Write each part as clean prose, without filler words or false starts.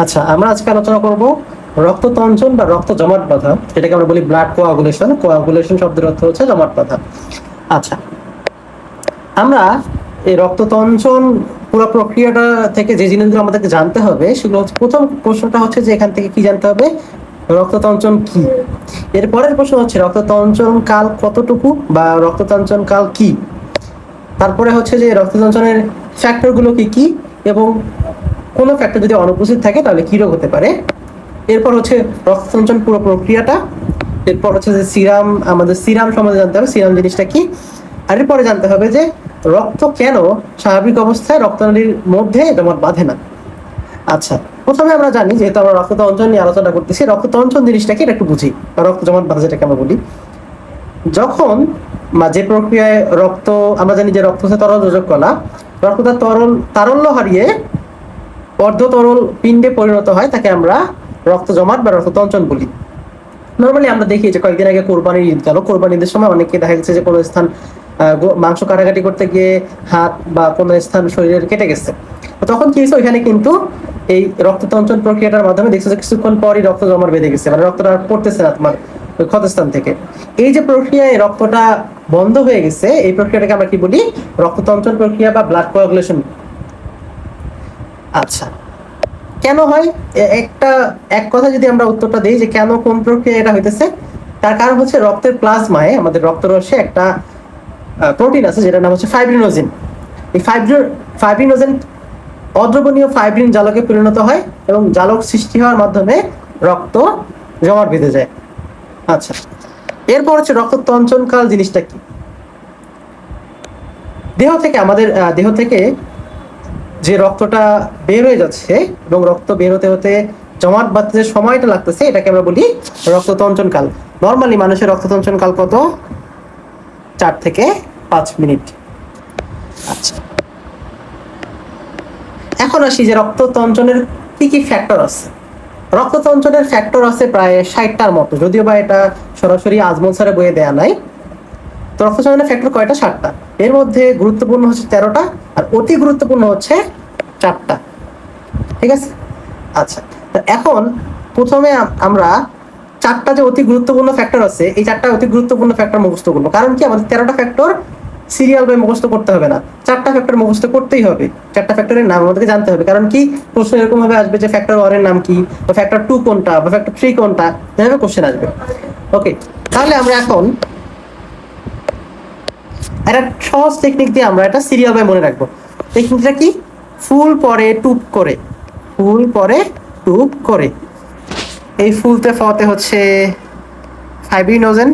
আচ্ছা, আমরা আজকে আলোচনা করব রক্ততঞ্চন বা রক্ত জমাট বাঁধা, যেটাকে আমরা বলি ব্লাড কোয়াগুলেশন। কোয়াগুলেশন শব্দের অর্থ হচ্ছে জমাট বাঁধা। আচ্ছা, আমরা এই রক্ততঞ্চন পুরো প্রক্রিয়াটা থেকে যে জিনিসগুলো আমাদেরকে জানতে হবে সেগুলো হচ্ছে, প্রথম প্রশ্নটা হচ্ছে যে এখান থেকে কি জানতে হবে, রক্ততঞ্চন কি। এরপরের প্রশ্ন হচ্ছে রক্ততঞ্চন কাল কতটুকু বা রক্ততঞ্চন কাল কি। তারপরে হচ্ছে যে রক্ততঞ্চনের ফ্যাক্টরগুলো কি কি এবং কোনো ফ্যাক্টর যদি অনুপস্থিত থাকে তাহলে কি রোগ হতে পারে। এরপর হচ্ছে রক্তসঞ্চালন পুরো প্রক্রিয়াটা। এরপর হচ্ছে যে সিরাম, আমাদের সিরাম সম্বন্ধে জানতে হবে, সিরাম জিনিসটা কি। আর এরপরে জানতে হবে যে রক্ত কেন স্বাভাবিক অবস্থায় রক্তনালীর মধ্যে জমাট বাঁধে না। আচ্ছা, প্রথমে আমরা জানি, যেহেতু আমরা রক্ততঞ্চন নিয়ে আলোচনা করতেছি, রক্ততঞ্চন জিনিসটাকে এটা একটু বুঝি, বা রক্ত জমাট বাঁধা যেটাকে আমরা বলি। যখন যে প্রক্রিয়ায় রক্ত, আমরা জানি যে রক্ত হচ্ছে তরল যোজক কণা, রক্তটা তারল্য হারিয়ে অর্ধতরল পিণ্ডে পরিণত হয়, তাকে আমরা রক্ত জমাট বা রক্ততঞ্চন বলি। নর্মালি আমরা দেখি যে কয়েকদিন আগে কোরবানির ঈদ গেল, কোরবানির ঈদের সময় অনেকে দেখা গেছে যে কোনো স্থান মাংস কাটাকাটি করতে গিয়ে হাত বা কোনো স্থান শরীরের কেটে গেছে। তখন কি হয়েছে, ওইখানে কিন্তু এই রক্ততঞ্চন প্রক্রিয়াটার মাধ্যমে দেখছে যে কিছুক্ষণ পরই রক্ত জমাট বেঁধে গেছে, মানে রক্তটা পড়তেছে না তোমার ওই ক্ষতস্থান থেকে। এই যে প্রক্রিয়ায় রক্তটা বন্ধ হয়ে গেছে, এই প্রক্রিয়াটাকে আমরা কি বলি, রক্ততঞ্চন প্রক্রিয়া বা ব্লাড কোয়াগুলেশন। আচ্ছা, কেন হয়, এক কথা যদি আমরা উত্তরটা দিই যে কেন, কোন প্রক্রিয়া এটা হইতেছে, তার কারণ হচ্ছে রক্তের প্লাজমায়, আমাদের রক্তরসে একটা প্রোটিন আছে যেটার নাম হচ্ছে ফাইব্রিনোজেন। এই ফাইব্রিনোজেন অদ্রবণীয় ফাইব্রিন জালকে পরিণত হয় এবং জালক সৃষ্টি হওয়ার মাধ্যমে রক্ত জমাট বেঁধে যায়। আচ্ছা, এরপর হচ্ছে রক্ততঞ্চনকাল জিনিসটা কি। আমাদের দেহ থেকে যে রক্তটা বের হয়ে যাচ্ছে এবং রক্ত বের হতে হতে জমাট বাঁধতে যে সময়টা লাগতেছে, এটাকে আমরা বলি রক্ততঞ্চন কাল। নর্মালি মানুষের রক্ততঞ্চন কাল কত, 4 থেকে 5 মিনিট। আচ্ছা, এখন আসি যে রক্ততঞ্চনের কি কি ফ্যাক্টর আছে। রক্ততঞ্চনের ফ্যাক্টর আছে প্রায় 60টার মতো, যদিও বা এটা সরাসরি আজমল স্যারে বইয়ে দেয়া নাই। তো রক্ততঞ্চনের ফ্যাক্টর কয়টা, 7টা। এর মধ্যে গুরুত্বপূর্ণ হচ্ছে 13টা, আর অতি গুরুত্বপূর্ণ হচ্ছে 4টা। ঠিক আছে। আচ্ছা, এখন প্রথমে আমরা 4টা যে অতি গুরুত্বপূর্ণ ফ্যাক্টর আছে, এই 4টা অতি গুরুত্বপূর্ণ ফ্যাক্টর মুখস্থ করবো। কারণ কি, আমাদের 13টা ফ্যাক্টর সিরিয়াল বাই মুখস্থ করতে হবে না, 4টা ফ্যাক্টর মুখস্থ করতেই হবে। 4টা ফ্যাক্টরের নাম আমাদেরকে জানতে হবে, কারণ কি প্রশ্ন এরকম ভাবে আসবে যে ফ্যাক্টর 1 এর নাম কি, বা ফ্যাক্টর 2 কোনটা, বা ফ্যাক্টর 3 কোনটা, এভাবে কোশ্চেন আসবে। ওকে, তাহলে আমরা এখন একটা সহজ টেকনিক দিয়ে আমরা এটা সিরিয়াল বাই মনে রাখবো। টেকনিকটা কি, ফুল পরে টুপ করে, ফুল পরে টুপ করে। এই ফুলতে ফতে হচ্ছে ফাইব্রিনোজেন,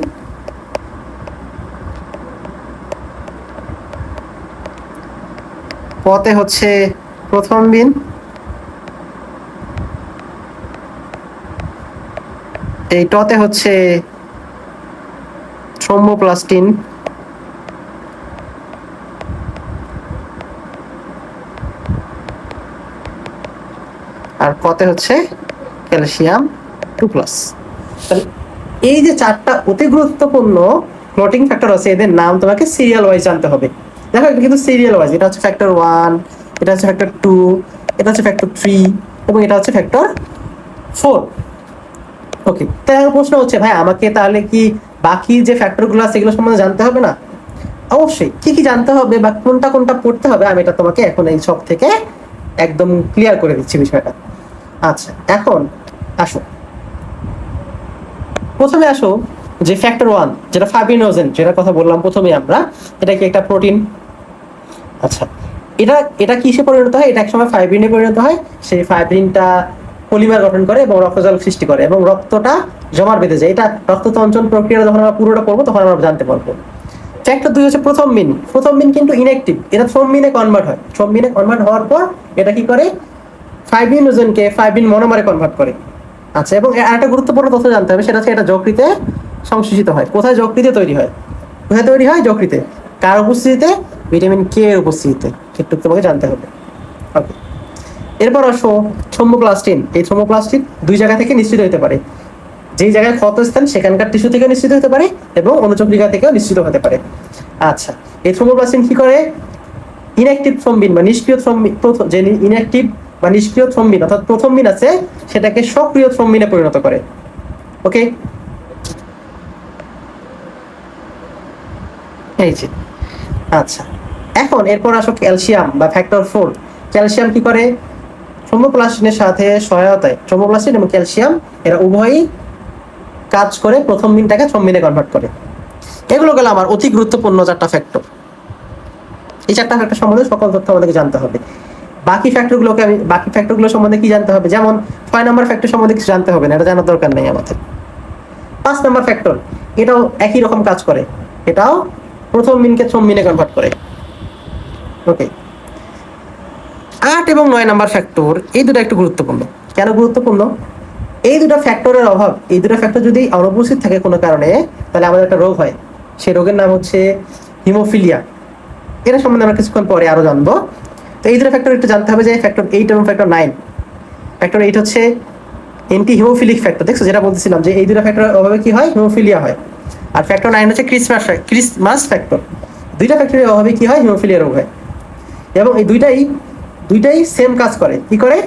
পতে হচ্ছে প্রথমবিন, এই টতে হচ্ছে থ্রোম্বোপ্লাস্টিন, আর কতে হচ্ছে ক্যালসিয়াম 2+। তাহলে এই যে 4টা অতি গুরুত্বপূর্ণ ক্লটিং ফ্যাক্টর আছে, এদের নাম তোমাকে সিরিয়াল ওয়াইজ জানতে হবে। দেখো, এটা কিন্তু সিরিয়াল ওয়াইজ, এটা হচ্ছে ফ্যাক্টর 1, এটা হচ্ছে ফ্যাক্টর 2, এটা হচ্ছে ফ্যাক্টর 3, এবং এটা হচ্ছে ফ্যাক্টর 4। ওকে, তাহলে প্রশ্ন হচ্ছে, ভাই আমাকে তাহলে কি বাকি যে ফ্যাক্টরগুলো আছে এগুলো সম্বন্ধে জানতে হবে না? অবশ্যই, কি কি জানতে হবে বা কোনটা কোনটা পড়তে হবে, আমি এটা তোমাকে এখন এই সব থেকে একদম ক্লিয়ার করে দিচ্ছি বিষয়টা। আচ্ছা, এখন আসো, প্রথমে আসো যে ফ্যাক্টর 1 যেটা ফাইব্রিনোজেন, যেটা কথা বললাম প্রথমে আমরা, এটা কি একটা প্রোটিন। আচ্ছা, এটা এটা কিসে পরিণত হয়, এটা একসময় ফাইব্রিনে পরিণত হয়। সেই ফাইব্রিনটা পলিমার গঠন করে এবং রক্তজাল সৃষ্টি করে এবং রক্তটা জমাট বেঁধে যায়। এটা রক্ততঞ্চন প্রক্রিয়া যখন আমরা পুরোটা পড়বো তখন আমরা জানতে পারবো। ফ্যাক্টর 2 হচ্ছে প্রথমবিন। প্রথমবিন কিন্তু ইনঅ্যাক্টিভ, এটা থ্রোম্বিনে কনভার্ট হয়। থ্রোম্বিনে কনভার্ট হওয়ার পর এটা কি করে, ফাইব্রিনোজেনকে ফাইব্রিন মনোমারে কনভার্ট করে। আচ্ছা, এবং আরেকটা গুরুত্বপূর্ণ তথ্য জানতে হবে, সেটা হচ্ছে এটা যকৃতে সংশ্লেষিত হয়। কোথায়, যকৃতে তৈরি হয়। কোথায় তৈরি হয়, যকৃতে। কার উপস্থিতিতে, ভিটামিন কে এর উপস্থিতিতে। একটু তোমাকে জানতে হবে। ওকে, এরপর আসো থ্রোম্বোপ্লাস্টিন। এই থ্রোম্বোপ্লাস্টিন 2 জায়গা থেকে নিশ্চিত হতে পারে, যেই জায়গায় ক্ষত স্থান সেখানকার টিস্যু থেকে নিশ্চিত হতে পারে এবং অনুচক্রিকা থেকেও নিশ্চিত হতে পারে। আচ্ছা, এই থ্রোম্বোপ্লাস্টিন কি করে, ইনঅ্যাক্টিভ থ্রোম্বিন বা নিষ্ক্রিয় থ্রোম্বিন, যে ইনঅ্যাক্টিভ বা নিষ্ক্রিয় থ্রম্বিন অর্থাৎ প্রথম্বিন আছে সেটাকে সক্রিয় থ্রম্বিনে পরিণত করে। ওকে, এই যে আচ্ছা, এখন এরপর আসো ক্যালসিয়াম বা ফ্যাক্টর 4। ক্যালসিয়াম কি করে? থ্রোম্বোপ্লাস্টিনের সাথে সহায়তায় থ্রোম্বোপ্লাস্টিন এবং ক্যালসিয়াম এরা উভয়ই কাজ করে প্রথম্বিনটাকে থ্রম্বিনে কনভার্ট করে। এগুলো গেল আমার অতি গুরুত্বপূর্ণ 4টা ফ্যাক্টর। এই 4টা ফ্যাক্টর সম্বন্ধে সকল তথ্য আমাদেরকে জানতে হবে। বাকি ফ্যাক্টরগুলো সম্বন্ধে কি জানতে হবে? যেমন 6 নম্বর ফ্যাক্টর সম্বন্ধে কিছু জানতে হবে না, এটা জানার দরকার নেই আমাদের। 5 নম্বর ফ্যাক্টর, এটাও একই রকম কাজ করে, এটাও প্রথম মিনকে থ্রম্বিনে কনভার্ট করে। ওকে, 8 এবং 9 নম্বর ফ্যাক্টর, এই দুটো একটু গুরুত্বপূর্ণ। কেন গুরুত্বপূর্ণ? এই দুটো ফ্যাক্টরের অভাব, এই দুটো ফ্যাক্টর যদি অনুপস্থিত থাকে কোনো কারণে, তাহলে আমাদের একটা রোগ হয়। সেই রোগের নাম হচ্ছে হিমোফিলিয়া। এটা সম্বন্ধে আমরা কিছুক্ষণ পরে আরো জানবো। তো এই দুটো ফ্যাক্টর একটু জানতে হবে, যে ফ্যাক্টর 8 এবং ফ্যাক্টর 9। ফ্যাক্টর 8 হচ্ছে এন্টি হিমোফিলিক ফ্যাক্টর, দেখছো যেটা বলতেছিলাম যে এই দুটো ফ্যাক্টরের অভাবে কি হয়? হিমোফিলিয়া হয়। আর ফ্যাক্টর 9 হচ্ছে ক্রিসমাস ফ্যাক্টর। দুইটা ফ্যাক্টরের অভাবে কি হয়? হিমোফিলিয়া রোগ হয়। এবং এই দুইটাই সেম কাজ করে। কি করে?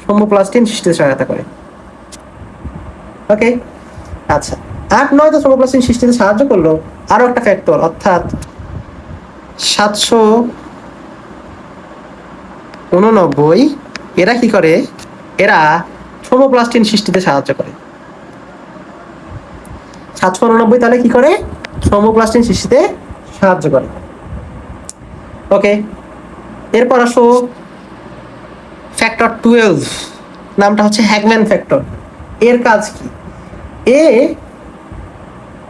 থ্রোম্বোপ্লাস্টিন সৃষ্টিতে সহায়তা করে। ওকে, আচ্ছা, 8, 9 তো থ্রোম্বোপ্লাস্টিন সৃষ্টিতে সাহায্য করলো। আরো একটা ফ্যাক্টর অর্থাৎ 789, এরা কি করে? এরা থ্রোম্বোপ্লাস্টিন সৃষ্টিতে সাহায্য করে। 789 তাহলে কি করে? থ্রোম্বোপ্লাস্টিন সৃষ্টিতে সাহায্য করে। ওকে, এরপর আসো ফ্যাক্টর 12, নামটা হচ্ছে হ্যাগম্যান ফ্যাক্টর। এর কাজ কি? এ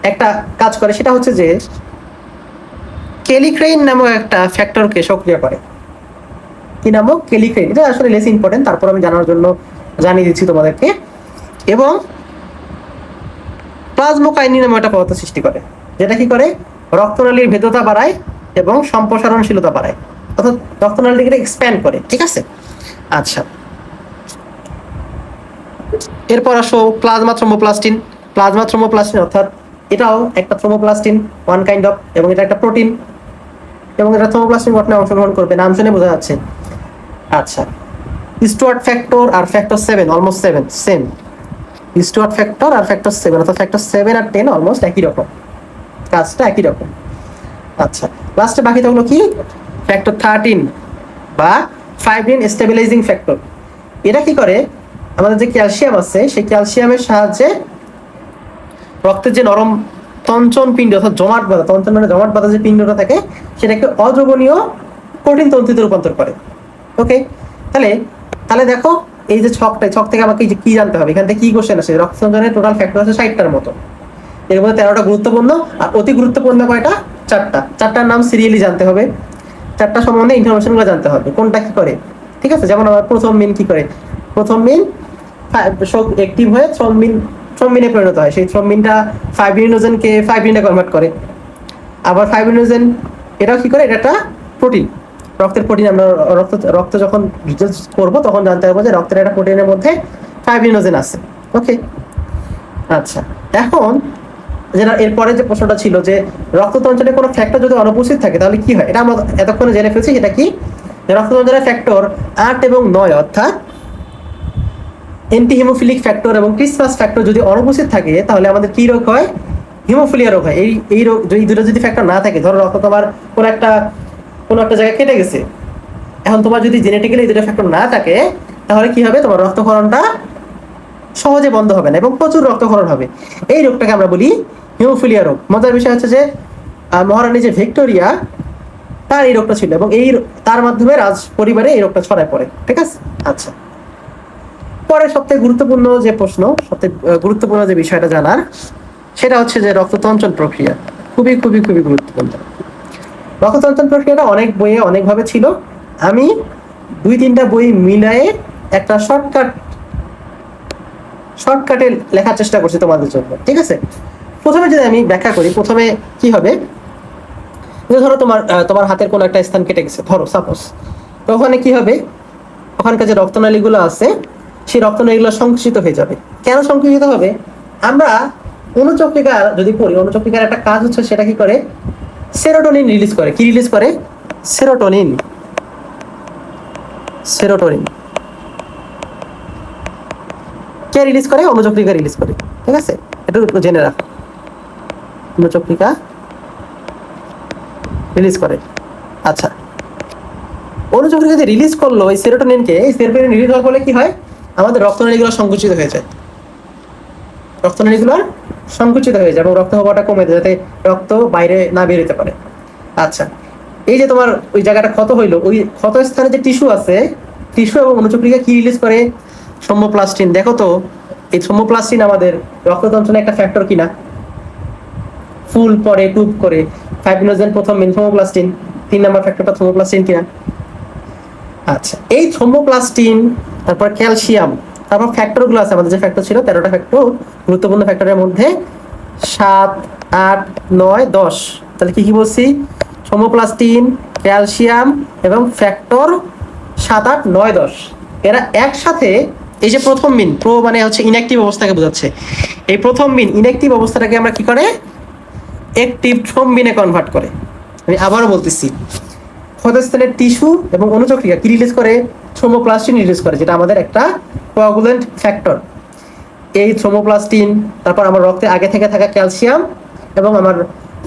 একটা কাজ করে, সেটা হচ্ছে যে কেলিক্রেইন নামক একটা ফ্যাক্টরকে সক্রিয় করে। কি নামক? কেলিক্রেইন। এটা আসলে লেস ইম্পর্টেন্ট, তারপর আমি জানার জন্য জানিয়ে দিচ্ছি তোমাদেরকে। এবং প্লাজমোকাইনিন নামে একটা পদার্থ সৃষ্টি করে, যেটা কি করে? রক্তনালীর ভেদ্যতা বাড়ায় এবং সম্প্রসারণশীলতা বাড়ায়, অর্থাৎ রক্তনালীকে এক্সপ্যান্ড করে। ঠিক আছে, আচ্ছা, এরপর আসো প্লাজমা থ্রোম্বোপ্লাস্টিন অর্থাৎ এটাও একটা থ্রোম্বোপ্লাস্টিন, ওয়ান কাইন্ড অফ, এবং এটা একটা প্রোটিন, এবং এটা থ্রোম্বোপ্লাস্টিন গঠনে অংশগ্রহণ করবে, নাম শুনে বোঝা যাচ্ছে। আচ্ছা, স্টুয়ার্ট ফ্যাক্টর আর factor 7 almost same. Stuart factor আর ফ্যাক্টর 7 অর্থাৎ ফ্যাক্টর 7 আর 10 অলমোস্ট একই রকম, কাজটা একই রকম। আচ্ছা, লাস্টে বাকি থাকলো কি? ফ্যাক্টর 13 বা ফাইব্রিন স্টেবিলাইজিং ফ্যাক্টর। এটা কি করে? আমাদের যে ক্যালসিয়াম আছে, সেই ক্যালসিয়ামের সাহায্যে রক্তের যে নরম তঞ্চন পিণ্ড অর্থাৎ জমাট বাঁধা, তঞ্চন মানে জমাট বাঁধা যে পিণ্ডটা থাকে, সেটাকে অদ্রবণীয় কঠিন তন্তুতে রূপান্তর করে। ওকে, তাহলে দেখো এই যে ছক থেকে আমাকে কি জানতে হবে? এখান থেকে কি কোশ্চেন আছে? রক্ত সঞ্চালনের টোটাল ফ্যাক্টর আছে 60টার মতো, এর মধ্যে 13টা গুরুত্বপূর্ণ আর অতি গুরুত্বপূর্ণ কয়টা? 4টার নাম সিরিয়ালি জানতে হবে, 4টা সম্বন্ধে ইনফরমেশনগুলো জানতে হবে, কোনটা কি করে। ঠিক আছে, যেমন আমার প্রথম মিন কি করে? প্রথম মিন অ্যাক্টিভ হয়ে থ্রম্বিনে পরিণত হয়, সেই থ্রম্বিনটা ফাইব্রিনোজেনকে ফাইব্রিনে কনভার্ট করে। আবার ফাইব্রিনোজেন এটাও কি করে? এটা একটা প্রোটিন, রক্তের প্রোটিন। আমরা রক্ত যখন রিসার্চ করবো তখন জানতে পারবো যে রক্তের একটা প্রোটিনের মধ্যে ফাইব্রিনোজেন আছে। ওকে, আচ্ছা, এখন যেটা এরপরে যে প্রশ্নটা ছিল যে রক্ততঞ্চনে কোনো ফ্যাক্টর যদি অনুপস্থিত থাকে তাহলে কি হয়? এটা আমরা এতক্ষণে জেনে ফেলছি। সেটা কি? রক্ততঞ্চনের ফ্যাক্টর 8 এবং 9 অর্থাৎ অ্যান্টি হিমোফিলিক ফ্যাক্টর এবং ক্রিসমাস ফ্যাক্টর যদি অনুপস্থিত থাকে, তাহলে আমাদের কি রোগ হয়? হিমোফিলিয়া রোগ হয়। এই রোগ যদি দুটো যদি ফ্যাক্টর না থাকে, ধরো রক্ত তোমার কোনো একটা জায়গায় কেটে গেছে, এখন তোমার যদি জেনেটিক্যালি এই দুটো ফ্যাক্টর না থাকে, তাহলে কি হবে? তোমার রক্তক্ষরণটা সহজে বন্ধ হবে না এবং প্রচুর রক্তক্ষরণ হবে। এই রোগটাকে আমরা বলি হিমোফিলিয়া রোগ। মজার বিষয় হচ্ছে যে মহারানী যে ভিক্টোরিয়া, তার এই রোগটা ছিল এবং তার মাধ্যমে রাজ পরিবারে এই রোগটা ছড়ায় পড়ে। ঠিক আছে, আচ্ছা, পরে সবথেকে গুরুত্বপূর্ণ যে প্রশ্ন, সবথেকে গুরুত্বপূর্ণ যে বিষয়টা জানার, সেটা হচ্ছে যে রক্ততঞ্চন প্রক্রিয়া। খুবই খুবই খুবই গুরুত্বপূর্ণ। রক্ততঞ্চন প্রক্রিয়াটা অনেক বইয়ে অনেকভাবে ছিল। আমি 2-3টা বই মিলায়ে একটা শর্টকাটে লেখার চেষ্টা করছি তোমাদের জন্য। ঠিক আছে, প্রথমে যদি আমি ব্যাখ্যা করি, প্রথমে কি হবে? ধরো তোমার হাতের কোনো একটা স্থান কেটে গেছে, ধরো সাপোজ, তো ওখানে কি হবে? ওখানকার যে রক্তনালীগুলো আছে, সেই রক্তনালীগুলো সংকুচিত হয়ে যাবে। কেন সংকুচিত হবে? আমরা অনুচক্রিকা যদি পড়ি, অনুচক্রিকার একটা কাজ হচ্ছে, সেটা কি করে? সেরোটোনিন রিলিজ করে। কি রিলিজ করে? সেরোটোনিন। কে রিলিজ করে? অনুচক্রিকা রিলিজ করে। ঠিক আছে, এটা জেনে রাখো, অনুচক্রিকা রিলিজ করে। আচ্ছা, অনুচক্রিকা যে রিলিজ করলো এই সেরোটোনিনকে, এই সেরোটোনিন রিলিজ হওয়ার ফলে কি হয়? আমাদের রক্তনালীগুলো সংকুচিত হয়ে যায়, রক্তনালীগুলো সংকুচিত হয়ে যায় এবং রক্ত হওয়াটা কমে যায়, যাতে রক্ত বাইরে না বের হতে পারে। আচ্ছা, এই যে তোমার ওই জায়গাটা ক্ষত হইলো, ওই ক্ষত স্থানে যে টিস্যু আছে, টিস্যু এবং অনুচক্রিকা কি রিলিজ করে? থ্রোম্বোপ্লাস্টিন। দেখো তো এই থ্রোম্বোপ্লাস্টিন আমাদের রক্ততন্ত্রে একটা ফ্যাক্টর কিনা? ফুল পরে টুব করে ফাইব্রিনোজেন প্রথম মেন থ্রোম্বোপ্লাস্টিন, 3 নম্বর ফ্যাক্টরটা থ্রোম্বোপ্লাস্টিন কিনা? আচ্ছা, এই থ্রোম্বোপ্লাস্টিন, তারপর ক্যালসিয়াম, তারপর ফ্যাক্টরগুলো আছে আমাদের যে ফ্যাক্টর ছিল 13টা ফ্যাক্টর, গুরুত্বপূর্ণ ফ্যাক্টরের মধ্যে 7, 8, 9, 10। তাহলে কি কি বলছি? থ্রোম্বোপ্লাস্টিন, ক্যালসিয়াম এবং ফ্যাক্টর 7, 8, 9, 10 এরা একসাথে এই যে প্রথম মিন, প্রো মানে হচ্ছে ইনঅ্যাক্টিভ অবস্থাকে বোঝাচ্ছে, এই প্রথম মিন ইনঅ্যাক্টিভ অবস্থাটাকে আমরা কি করে? অ্যাক্টিভ থ্রোম্বিনে কনভার্ট করে। আমি আবারও বলতেছি, ক্ষতস্থানের টিস্যু এবং অনুচক্রিকা কি রিলিজ করে? থ্রোম্বোপ্লাস্টিন রিলিজ করে, যেটা আমাদের একটা কোয়াগুলেন্ট ফ্যাক্টর। এই থ্রোম্বোপ্লাস্টিন, তারপর আমার রক্তে আগে থেকে থাকা ক্যালসিয়াম এবং আমার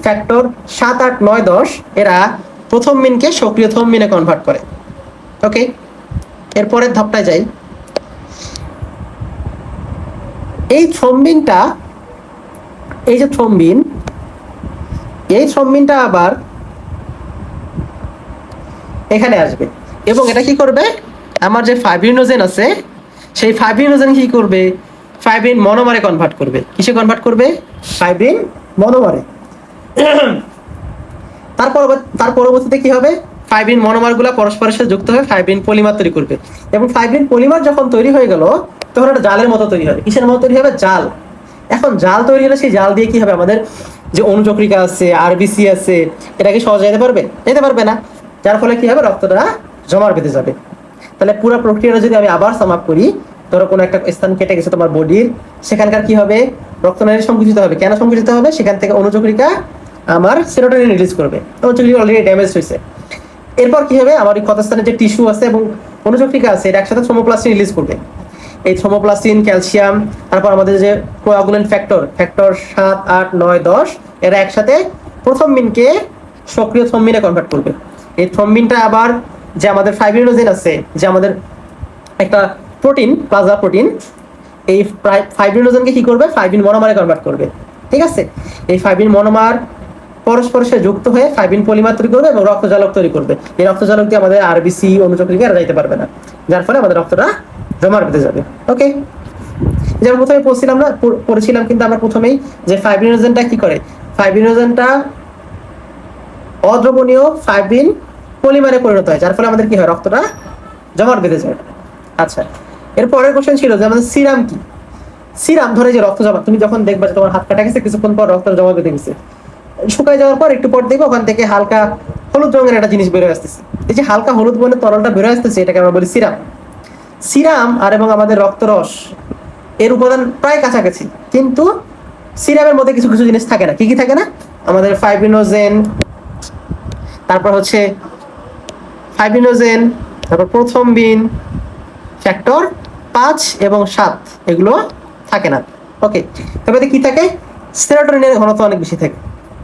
ফ্যাক্টর 7, 8, 9, 10 এরা প্রথম মিনকে সক্রিয় থ্রোম্বিনে কনভার্ট করে। ওকে, এরপরের ধাপটায় যাই। এই থ্রোম্বিনটা, এই যে থ্রোম্বিন, এই থ্রোম্বিনটা আবার এখানে আসবে এবং এটা কি করবে? আমার যে ফাইব্রিনোজেন আছে সেই ফাইব্রিনোজেন কি করবে? ফাইব্রিন মনোমারে কনভার্ট করবে। কিসে কনভার্ট করবে? ফাইব্রিন মনোমারে। তার পরবর্তীতে কি হবে? ফাইব্রিন মনোমারগুলো পরস্পরের সাথে যুক্ত হয়ে ফাইব্রিন পলিমার তৈরি করবে এবং ফাইব্রিন পলিমার যখন তৈরি হয়ে গেল তখন একটা জালের মতো তৈরি হবে। কিসের মতো তৈরি হবে? জাল। এখন জাল তৈরি হলে সেই জাল দিয়ে কি হবে? আমাদের যে অনুচক্রিকা আছে, আরবিসি আছে, এটা কি সহজে যেতে পারবে? যেতে পারবে না। যার ফলে কি হবে? রক্তটা জমাট বেঁধে যাবে। তাহলে পুরো প্রক্রিয়াটা যদি আমি আবার সাম আপ করি, ধরো কোনো একটা স্থান কেটে গেছে তোমার বডির, সেখানকার কি হবে? রক্তনালী সংকুচিত হবে। কেন সংকুচিত হবে? সেখান থেকে অনুচক্রিকা আমার সেরোটোনিন রিলিজ করবে, অনুচক্রিকা অলরেডি ড্যামেজ হয়েছে। এরপর কি হবে? আমার এই ক্ষতস্থানে যে টিস্যু আছে এবং অনুচক্রিকা আছে, এটা একসাথে থ্রোম্বোপ্লাস্টিন রিলিজ করবে। এই থ্রোম্বোপ্লাস্টিন, ক্যালসিয়াম, তারপর আমাদের যে কোয়াগুলেন্ট ফ্যাক্টর, ফ্যাক্টর 7, 8, 9, 10 এরা একসাথে প্রথম মিনকে সক্রিয় থ্রোম্বিনে কনভার্ট করবে। এই থ্রোম্বিনটা আবার যে আমাদের ফাইব্রিনোজেন আছে, যে আমাদের একটা প্রোটিন, প্লাজমা প্রোটিন, এই ফাইব্রিনোজেনকে কি করবে? ফাইব্রিন মনোমারে কনভার্ট করবে। ঠিক আছে, এই ফাইব্রিন মনোমার পরস্পরের সাথে যুক্ত হয়ে ফাইব্রিন পলিমার তৈরি করবে এবং রক্তজালক তৈরি করবে। এই রক্তজালক দিয়ে আমাদের আরবিসি, অনুচক্রিকা এরা যাইতে পারবে না, যার ফলে আমাদের রক্তটা জমাট বেঁধে যাবে। ওকে, যেমন প্রথমে পড়েছিলাম কিন্তু আমরা প্রথমেই যে ফাইব্রিনোজেনটা কি করে? ফাইব্রিনোজেনটা অদ্রবণীয় ফাইব্রিন পলিমারে পরিণত হয়, যার ফলে আমাদের কি হয়? রক্তটা জমাট বেঁধে যায়। আচ্ছা, এর পরের কোশ্চেন ছিল যে আমাদের সিরাম কি? সিরাম, ধরে যে রক্ত জমা, তুমি যখন দেখবা যে তোমার হাত কাটা গেছে, কিছুক্ষণ পর রক্ত জমা বেঁধে গেছে, শুকায় যাওয়ার পর একটু পর দেখবো ওখান থেকে হালকা হলুদ রঙের একটা জিনিস বেরোয় আসতেছে। এই যে হালকা হলুদ বর্ণের তরলটা বেরোয় আসতেছে, এটাকে আমরা বলি সিরাম। সিরাম আর এবং আমাদের রক্তরস এর উপাদান প্রায় কাছাকাছি, কিন্তু সিরামের মধ্যে কিছু কিছু জিনিস থাকে না। কি কি থাকে না? আমাদের ফাইব্রিনোজেন, তারপর হচ্ছে ফাইব্রিনোজেন, তারপর প্রথমবিন, ফ্যাক্টর 5 এবং 7 এগুলো থাকে না। ওকে, তবে কি থাকে? সেরোটোনিনের ঘনত্ব অনেক বেশি থাকে।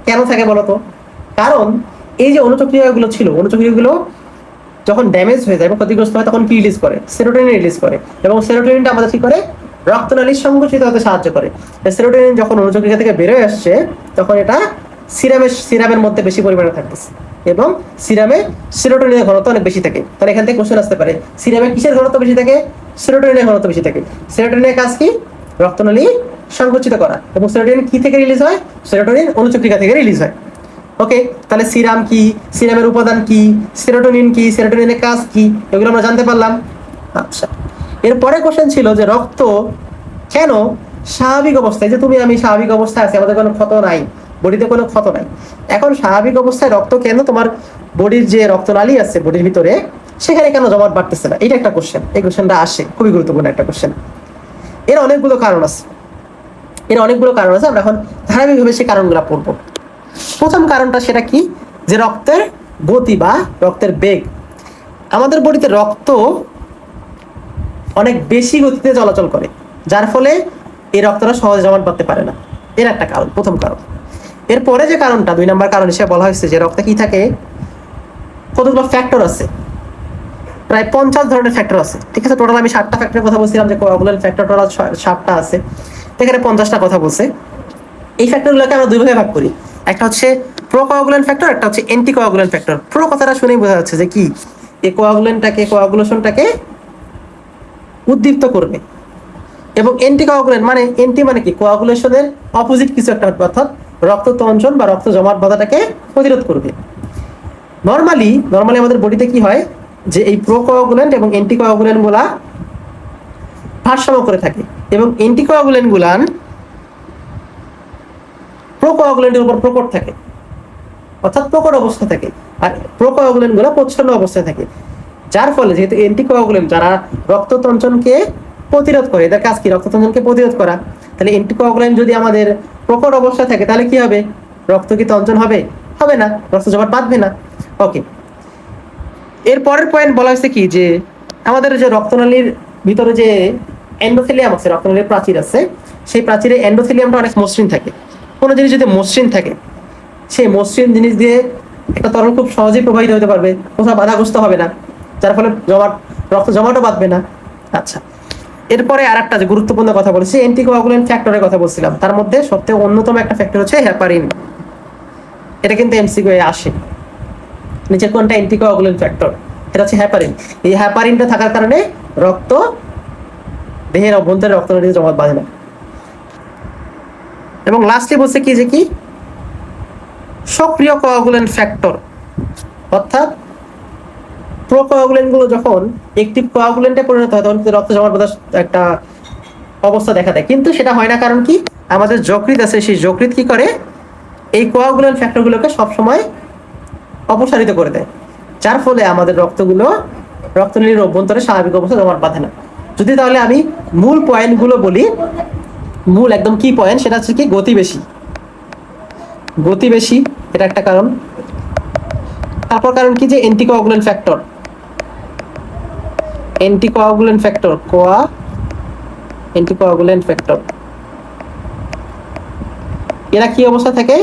কেন থাকে বলো তো? কারণ এই যে অনুচক্রিয়াগুলো ছিল, অনুচক্রিয়াগুলো যখন ড্যামেজ হয়ে যায় এবং ক্ষতিগ্রস্ত হয় তখন কি রিলিজ করে? সেরোটোনিন রিলিজ করে এবং সেরোটোনিনটা আমাদের কি করে? রক্তনালী সংকুচিত হতে সাহায্য করে। সেরোটোনিন যখন অনুচক্রিকা থেকে বেরোয় আসছে তখন এটা সিরামের মধ্যে বেশি পরিমাণে থাকতেছে এবং সিরামে সেরোটোনিনের ঘনত্ব অনেক বেশি থাকে। তাহলে এখান থেকে কোশ্চেন আসতে পারে, সিরামে কিসের ঘনত্ব বেশি থাকে? সেরোটোনিনের ঘনত্ব বেশি থাকে। সেরোটোনিনের কাজ কি? রক্তনালী সংকুচিত করা। এবং সেরোটোনিন কি থেকে রিলিজ হয়? সেরোটোনিন অনুচক্রিকা থেকে রিলিজ হয়। ওকে, তাহলে সিরাম কি, সিরামের উপাদান কি, সেরোটোনিন কি, সেরোটোনিনের কাজ কি, এগুলো আমরা জানতে পারলাম। আচ্ছা, এরপরে কোশ্চেন ছিল যে রক্ত কেন স্বাভাবিক অবস্থায়, যে তুমি আমি স্বাভাবিক অবস্থায় আছি, আমাদের কোনো ক্ষত নাই, বডিতে কোনো ক্ষত নাই, এখন স্বাভাবিক অবস্থায় রক্ত কেন তোমার বডির যে রক্তনালী আছে বডির ভিতরে সেখানে কেন জমাট বাড়তেছে না? এটা একটা কোশ্চেন, এই কোশ্চেনটা আসে, খুবই গুরুত্বপূর্ণ একটা কোশ্চেন। এর অনেকগুলো কারণ আছে, আমরা এখন ধারাবাহিকভাবে সেই কারণগুলো পড়বো। প্রথম কারণটা সেটা কি? যে রক্তের গতি বা রক্তের বেগ। আমাদের বডিতে রক্ত অনেক বেশি গতিতে চলাচল করে, যার ফলে এই রক্তটা সহজে জমাট বাঁধতে পারে না। এর একটা কারণ, প্রথম কারণ। এরপরে যে কারণটা 2 নম্বর কারণ হিসেবে বলা হয়েছে যে রক্তে কি থাকে, কতগুলো ফ্যাক্টর আছে, প্রায় 50 ধরনের ফ্যাক্টর আছে। ঠিক আছে, টোটাল আমি 7টা ফ্যাক্টরের কথা বলছিলাম যে কোয়াগুলেন্ট ফ্যাক্টর টোটাল 7টা আছে, এখানে 50টা কথা বলছে। এই ফ্যাক্টরগুলোকে আমরা দুই ভাগে ভাগ করি, একটা হচ্ছে প্রোকোয়াগুলেন্ট ফ্যাক্টর, একটা হচ্ছে অ্যান্টিকোয়াগুলেন্ট ফ্যাক্টর। প্রো কথাটা শুনেই বোঝা যাচ্ছে যে কি, এই কোয়াগুলেশনটাকে উদ্দীপ্ত করবে, এবং অ্যান্টিকোয়াগুলেন্ট মানে অ্যান্টি মানে কি, কোয়াগুলেশনের অপোজিট কিছু একটা, অর্থাৎ রক্ত তঞ্চন বা রক্ত জমাট বাঁধাটাকে প্রতিরোধ করবে। নর্মালি আমাদের বডিতে কি হয় যে এই প্রোকোয়াগুলেন্ট এবং অ্যান্টিকোয়াগুলেন্ট গুলা ভারসাম্য করে থাকে, এবং অ্যান্টিকোয়াগুলেন্ট গুলান প্রোকোয়াগুলেন্টের উপর প্রকট থাকে, অর্থাৎ প্রকট অবস্থা থাকে, আর প্রোকোয়াগুলেন্ট গুলা প্রচ্ছন্ন অবস্থায় থাকে। যার ফলে যেহেতু অ্যান্টিকোয়াগুলেন্ট যারা রক্ত তঞ্চনকে প্রতিরোধ করে, এদের কাজ কি রক্ত তঞ্চনকে প্রতিরোধ করা, তাহলে অ্যান্টিকোয়াগুলেন্ট যদি আমাদের প্রকট অবস্থায় থাকে তাহলে কি হবে, রক্ত কি তঞ্চন হবে? হবে না, রক্ত জমাট বাঁধবে না। ওকে, এর পরের পয়েন্ট বলা হয়েছে কি যে আমাদের যে রক্তনালীর ভিতরে যে এন্ডোথেলিয়াম আছে, রক্তনালীর প্রাচীর আছে, সেই প্রাচীরে এন্ডোথেলিয়ামটা অনেক মসৃণ থাকে। কোনো জিনিস যদি মসৃণ থাকে, সেই মসৃণ জিনিস দিয়ে একটা তরল খুব সহজেই প্রবাহিত হতে পারবে, কোথাও বাধাগ্রস্ত হবে না, যার ফলে রক্ত জমাটও বাঁধবে না। আচ্ছা, এরপরে আর একটা যে গুরুত্বপূর্ণ কথা বলেছি, অ্যান্টিকোয়াগুলেন্ট ফ্যাক্টরের কথা বলছিলাম, তার মধ্যে সবথেকে অন্যতম একটা ফ্যাক্টর হচ্ছে হেপারিন। এটা কিন্তু এমসিকিউ এ আসে, নিচে কোনটা অ্যান্টিকোয়াগুলেন্ট ফ্যাক্টর, এটা হচ্ছে হেপারিন। এই হেপারিনটা থাকার কারণে রক্ত দেহের অভ্যন্তরে রক্তনালীতে জমাট বাঁধে না। এবং লাস্টে বলছে কি যে কি, সক্রিয় কোয়াগুলেন্ট ফ্যাক্টর, অর্থাৎ প্রোকোয়াগুলেন্ট গুলো যখন অ্যাক্টিভ কোয়াগুলেন্টে পরিণত হয় তখন রক্ত জমাট বাঁধার একটা অবস্থা দেখা দেয়, কিন্তু সেটা হয় না। কারণ কি, আমাদের যকৃৎ আছে, সেই যকৃৎ কি করে, এই কোয়াগুলেন্ট ফ্যাক্টরগুলোকে সবসময় অপসারিত করে দেয়, যার ফলে আমাদের রক্তনালীর অভ্যন্তরে স্বাভাবিক অবস্থা জমাট বাঁধে না। যদি তাহলে আমি মূল পয়েন্টগুলো বলি, মূল একদম কি পয়েন্ট, সেটা হচ্ছে কি, গতি বেশি, এটা একটা কারণ। তারপর কারণ কি, যে অ্যান্টিকোয়াগুলেন্ট ফ্যাক্টর এরা কি অবস্থা থাকে,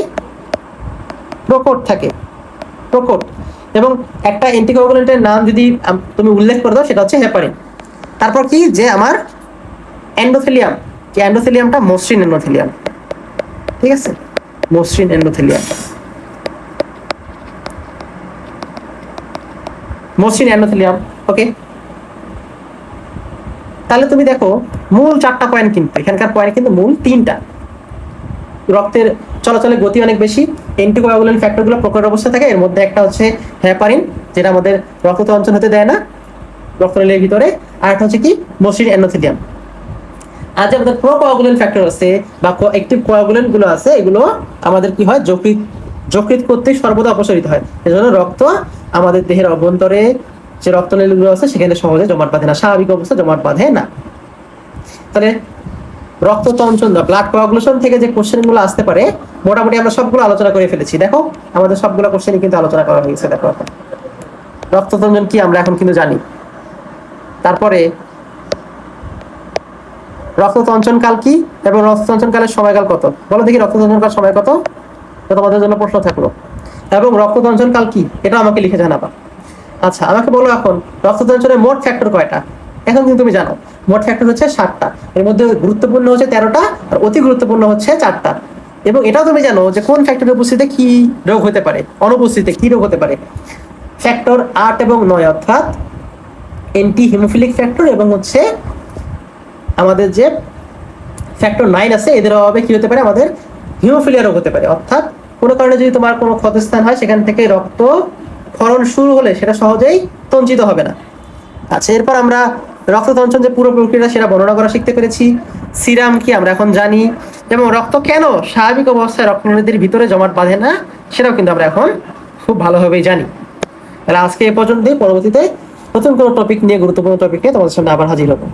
প্রকট। এবং একটা অ্যান্টিকোয়াগুলেন্টের নাম যদি তুমি উল্লেখ করে দাও, সেটা হচ্ছে হেপারিন। তারপর কি, যে আমার এন্ডোথেলিয়ামটা মসৃণ এন্ডোথেলিয়াম, ঠিক আছে, মসৃণ এন্ডোথেলিয়াম। ওকে, তাহলে তুমি দেখো মূল 4টা পয়েন্ট, কিন্তু এখানকার পয়েন্ট কিন্তু মূল 3টা। রক্তের চলাচলের গতি অনেক বেশি, অ্যান্টিকোয়াগুলেন্ট ফ্যাক্টরগুলো প্রকট অবস্থায় থাকে, এর মধ্যে একটা হচ্ছে হেপারিন, যেটা আমাদের রক্ত তঞ্চন হতে দেয় না রক্তনালীর ভিতরে, আর একটা হচ্ছে কি, মসৃণ এন্ডোথেলিয়াম। আর যে আমাদের প্রোকোয়াগুলেন্ট ফ্যাক্টর আছে বা অ্যাক্টিভ কোয়াগুলেন্ট গুলো আছে, এগুলো আমাদের কি হয়, যকৃৎ কর্তৃক সর্বদা অপসারিত হয়। এজন্য রক্ত আমাদের দেহের অভ্যন্তরে যে রক্তনালীগুলো আছে সেখানে সহজে জমাট বাঁধে না, স্বাভাবিক অবস্থা জমাট বাঁধে না। তাহলে রক্ত তঞ্চন বা ব্লাড কোয়াগুলেশন থেকে যে কোশ্চেনগুলো আসতে পারে, মোটামুটি আমরা সবগুলো আলোচনা করে ফেলেছি। দেখো আমাদের সবগুলো কোশ্চেনই কিন্তু আলোচনা করা হয়েছে। দেখো এখন রক্ত তঞ্চন কি আমরা এখন কিন্তু জানি। তারপরে রক্ত তঞ্চন কাল কি এবং রক্ত তঞ্চন কালের সময়কাল কত, বলো দেখি, রক্ত তঞ্চন কাল সময় কত, তোমাদের জন্য প্রশ্ন থাকলো। এবং রক্ত তঞ্চন কাল কি, এটা আমাকে লিখে জানাবা। আচ্ছা, আমাকে বলো এখন রক্ত তঞ্চনের মোট ফ্যাক্টর কয়টা, এখন কিন্তু তুমি জানো মোট ফ্যাক্টর হচ্ছে 7টা, এর মধ্যে গুরুত্বপূর্ণ হচ্ছে 13টা, আর অতি গুরুত্বপূর্ণ হচ্ছে 4টা। এবং এটাও তুমি জানো যে কোন ফ্যাক্টরের উপস্থিতিতে কি রোগ হতে পারে, অনুপস্থিতিতে কি রোগ হতে পারে। ফ্যাক্টর 8 এবং 9, অর্থাৎ অ্যান্টি হিমোফিলিক ফ্যাক্টর এবং হচ্ছে আমাদের যে ফ্যাক্টর 9 আছে, এদের অভাবে কি হতে পারে, আমাদের হিমোফিলিয়া রোগ হতে পারে। অর্থাৎ কোনো কারণে যদি তোমার কোনো ক্ষতস্থান হয়, সেখান থেকে রক্ত ক্ষরণ শুরু হলে সেটা সহজেই তঞ্চিত হবে না। আচ্ছা, এরপর আমরা রক্ত তঞ্চন যে পুরো প্রক্রিয়া সেটা বর্ণনা করা শিখতে পেরেছি। সিরাম কি আমরা এখন জানি, এবং রক্ত কেন স্বাভাবিক অবস্থায় রক্তনালীদের ভিতরে জমাট বাঁধে না সেটাও কিন্তু আমরা এখন খুব ভালোভাবেই জানি। তাহলে আজকে এ পর্যন্তই, পরবর্তীতে নতুন কোনো টপিক নিয়ে, গুরুত্বপূর্ণ টপিক নিয়ে তোমাদের সামনে আবার হাজির হবো।